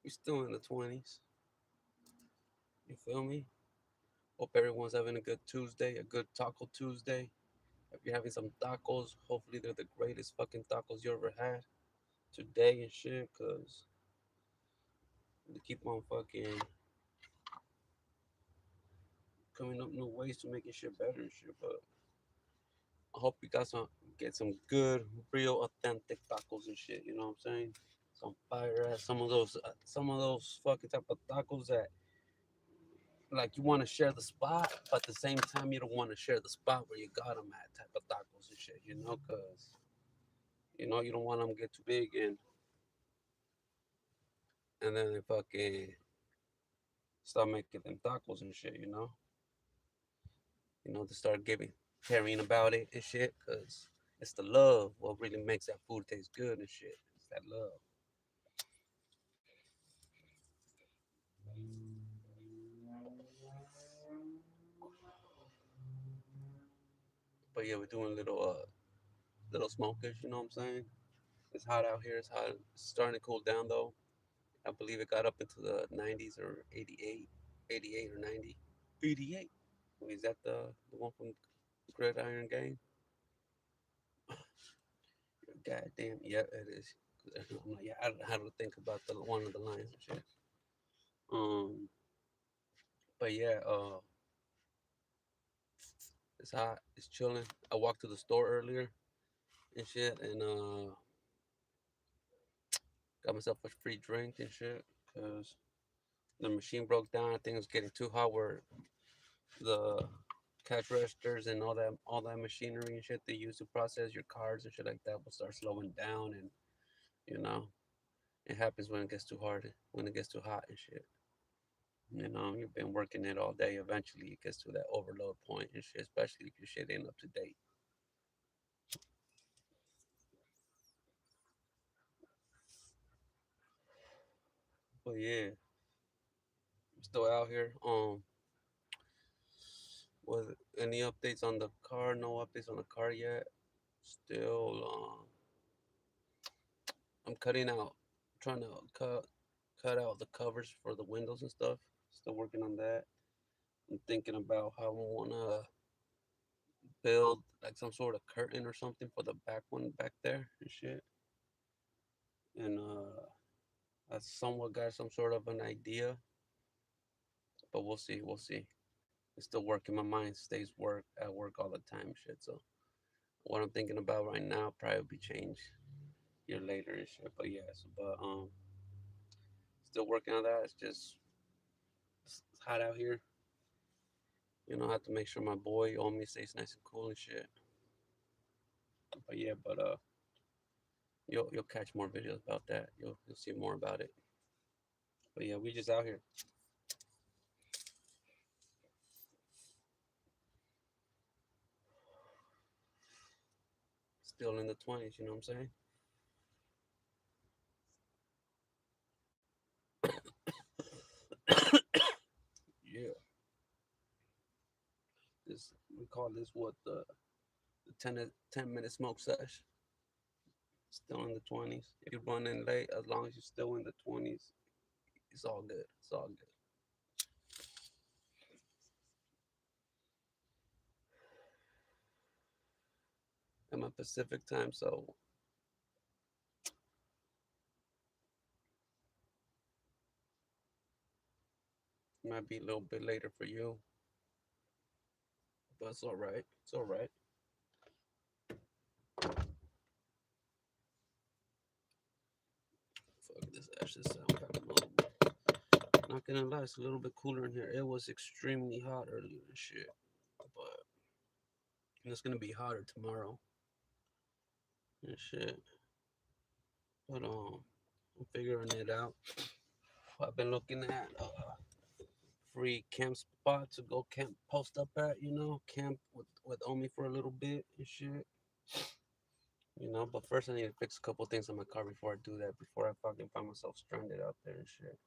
We still in the 20s. You feel me? Hope everyone's having a good Tuesday, a good Taco Tuesday. If you're having some tacos, hopefully they're the greatest fucking tacos you ever had today and shit, cause they keep on fucking coming up new ways to making shit better and shit. But I hope you guys get some good, real, authentic tacos and shit. You know what I'm saying? Some fire ass, some of those fucking type of tacos that like you want to share the spot, but at the same time you don't want to share the spot where you got them at type of tacos and shit. You know, cause you don't want them to get too big and then they fucking start making them tacos and shit. To start giving caring about it and shit, cause it's the love what really makes that food taste good and shit. It's that love. But yeah, we're doing little smokers. You know what I'm saying? It's hot out here. It's hot. It's starting to cool down though. I believe it got up into the 90s or 88, 88 or 90. 88. Is that the one from Gridiron Gang? Goddamn, yeah, it is. I'm like, yeah, I don't know how to think about the one of the lines and shit. Um, but yeah, it's hot. It's chilling. I walked to the store earlier and shit, and got myself a free drink and shit, cause the machine broke down. I think it was getting too hot where the cash registers and all that machinery and shit they use to process your cards and shit like that will start slowing down, and you know it happens when it gets too hard, when it gets too hot and shit. You've been working it all day. Eventually, it gets to that overload point and shit, especially if your shit ain't up to date. But yeah, I'm still out here. Was any updates on the car? No updates on the car yet. Still, I'm cutting out, trying to cut out the covers for the windows and stuff. Still working on that. I'm thinking about how I wanna build like some sort of curtain or something for the back one back there and shit. And I somewhat got some sort of an idea, but we'll see. We'll see. It's still working. My mind stays at work all the time, shit. So what I'm thinking about right now probably be changed year later and shit. But yes, still working on that. It's hot out here. I have to make sure my boy Omi stays nice and cool and shit. But yeah, you'll catch more videos about that. You'll see more about it. But yeah, we just out here. Still in the 20s, you know what I'm saying? Yeah. This we call this what the 10-minute smoke sesh. Still in the 20s. If you're running late, as long as you're still in the 20s, it's all good. It's all good. I'm at Pacific time, so it might be a little bit later for you, but it's all right. It's all right. Fuck this actually sound kind of low. Not gonna lie, it's a little bit cooler in here. It was extremely hot earlier and shit, but it's gonna be hotter tomorrow and shit. But I'm figuring it out. I've been looking at free camp spot to go camp post up at, camp with Omi for a little bit and shit. But first I need to fix a couple things on my car before I do that, before I fucking find myself stranded out there and shit.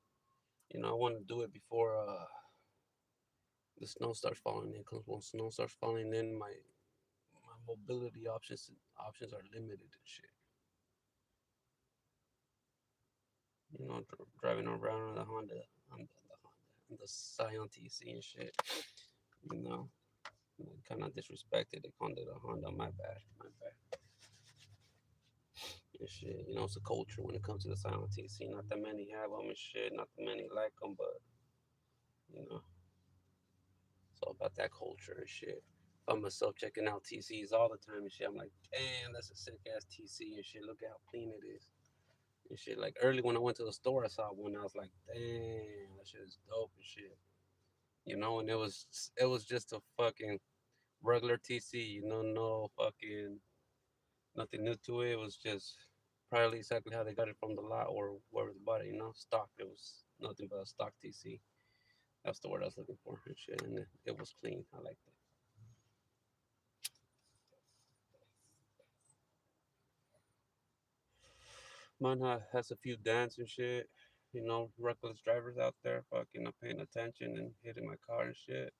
I want to do it before the snow starts falling in, cause when snow starts falling in, my mobility options are limited and shit. know, driving around on the Honda, on the Scion TC and shit. You know, kind of disrespected the Honda. My bad, my bad. And shit, you know, it's a culture when it comes to the Scion TC. Not that many have them and shit. Not that many like them, but you know, it's all about that culture and shit. I find myself checking out TCs all the time and shit. I'm like, damn, that's a sick ass TC and shit. Look at how clean it is and shit. Like early when I went to the store, I saw one. I was like, damn, that shit is dope and shit. You know, and it was just a fucking regular TC. You know, no fucking nothing new to it. It was just probably exactly how they got it from the lot or wherever they bought it. You know, stock. It was nothing but a stock TC. That's the word I was looking for and shit. And it was clean. I liked it. Mine has a few dents and shit. You know, reckless drivers out there fucking not paying attention and hitting my car and shit.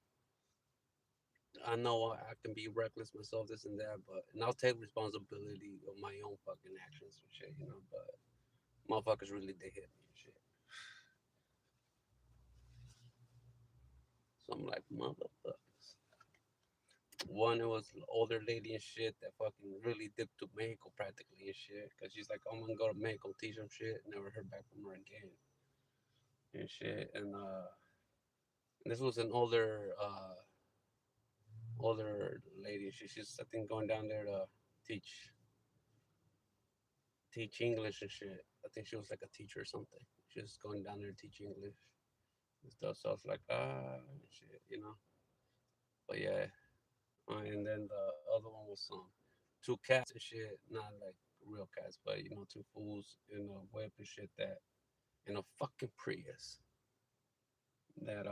I know I can be reckless myself, this and that, but and I'll take responsibility of my own fucking actions and shit, you know. But motherfuckers really did hit me and shit. So I'm like, motherfuckers. One, it was an older lady and shit that fucking really dipped to Mexico practically and shit. Cause she's like, I'm gonna go to Mexico, teach them shit. Never heard back from her again and shit. And this was an older lady. She's I think going down there to teach teach English and shit. I think she was like a teacher or something. She was going down there to teach English and stuff. So I was like, shit, you know. But yeah, and then the other one was some two cats and shit, not like real cats, but you know, two fools in a whip and shit that in a fucking Prius that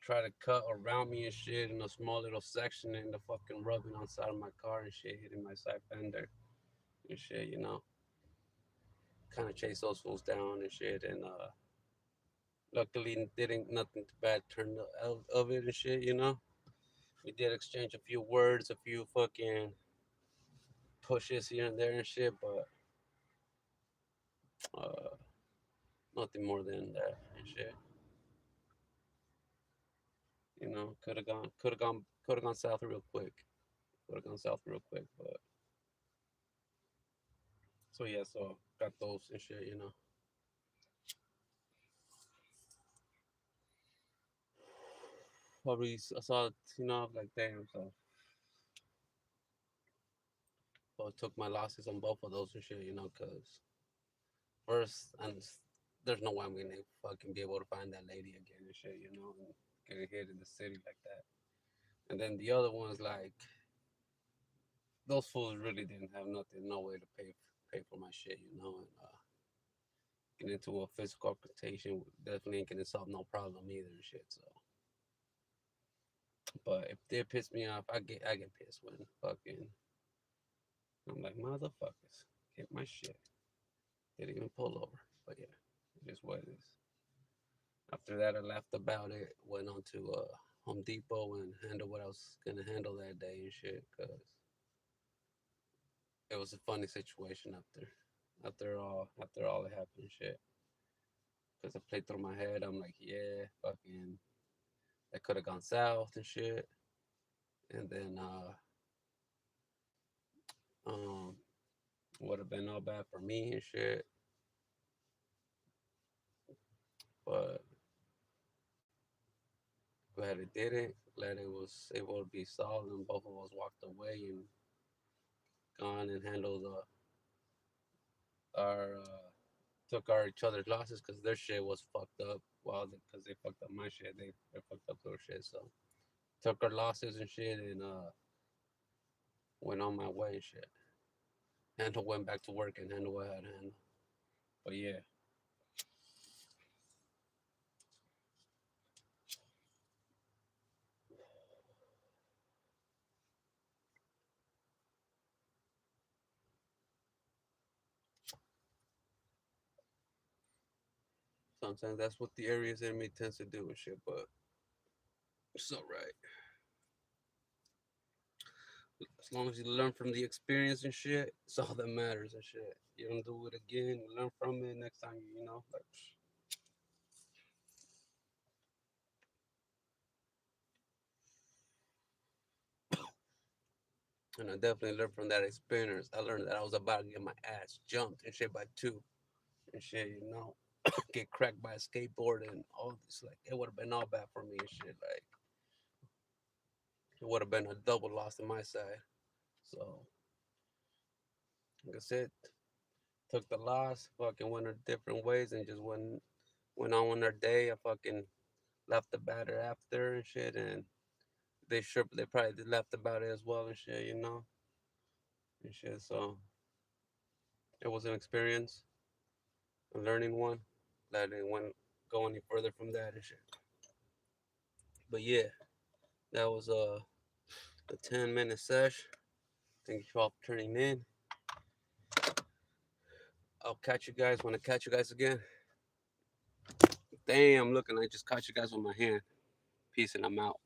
try to cut around me and shit in a small little section and the fucking rubbing on side of my car and shit, hitting my side fender and shit, you know. Kind of chase those fools down and shit, and luckily didn't nothing bad turn out of it and shit, you know. We did exchange a few words, a few fucking pushes here and there and shit, but uh, nothing more than that and shit. You know, could have gone south real quick. Could have gone south real quick, but so yeah, so got those and shit, you know. Probably I saw, you know, I was like, damn, so I took my losses on both of those and shit, you know, cause first, and there's no way I'm gonna fucking be able to find that lady again and shit, you know, and getting hit in the city like that. And then the other one's like, those fools really didn't have nothing, no way to pay for my shit, you know, and get into a physical confrontation definitely ain't gonna solve no problem either and shit. So, but if they piss me off, I get pissed when fucking I'm like motherfuckers, get my shit. Didn't even pull over, but yeah, it is what it is. After that, I laughed about it. Went on to Home Depot and handled what I was gonna handle that day and shit, cause it was a funny situation after all that happened and shit. Cause I played through my head. I'm like, yeah, fucking, that could have gone south and shit. And then um, would have been all bad for me and shit. But glad it didn't. Glad it was able to be solved and both of us walked away and gone and handled our took our each other's losses because their shit was fucked up. Well, because they fucked up my shit, they fucked up their shit. So took our losses and shit and went on my way and shit. And went back to work and handled what I had to handle. But yeah, sometimes that's what the areas in me tends to do and shit. But it's alright. As long as you learn from the experience and shit, it's all that matters and shit. You don't do it again. You learn from it next time. You know, like. And I definitely learned from that experience. I learned that I was about to get my ass jumped and shit by two and shit. You know, get cracked by a skateboard and all this. Like it would have been all bad for me and shit. Like it would have been a double loss on my side. So, like I said, took the loss, fucking went our different ways, and just went on with their day. I fucking left the batter after and shit, and they probably left about it as well and shit, you know, and shit. So it was an experience, a learning one. That I didn't want to go any further from that and shit. But yeah, that was a 10-minute sesh. Thank you all for turning in. I'll catch you guys when I catch you guys again. Damn, looking, I just caught you guys with my hand. Peace and I'm out.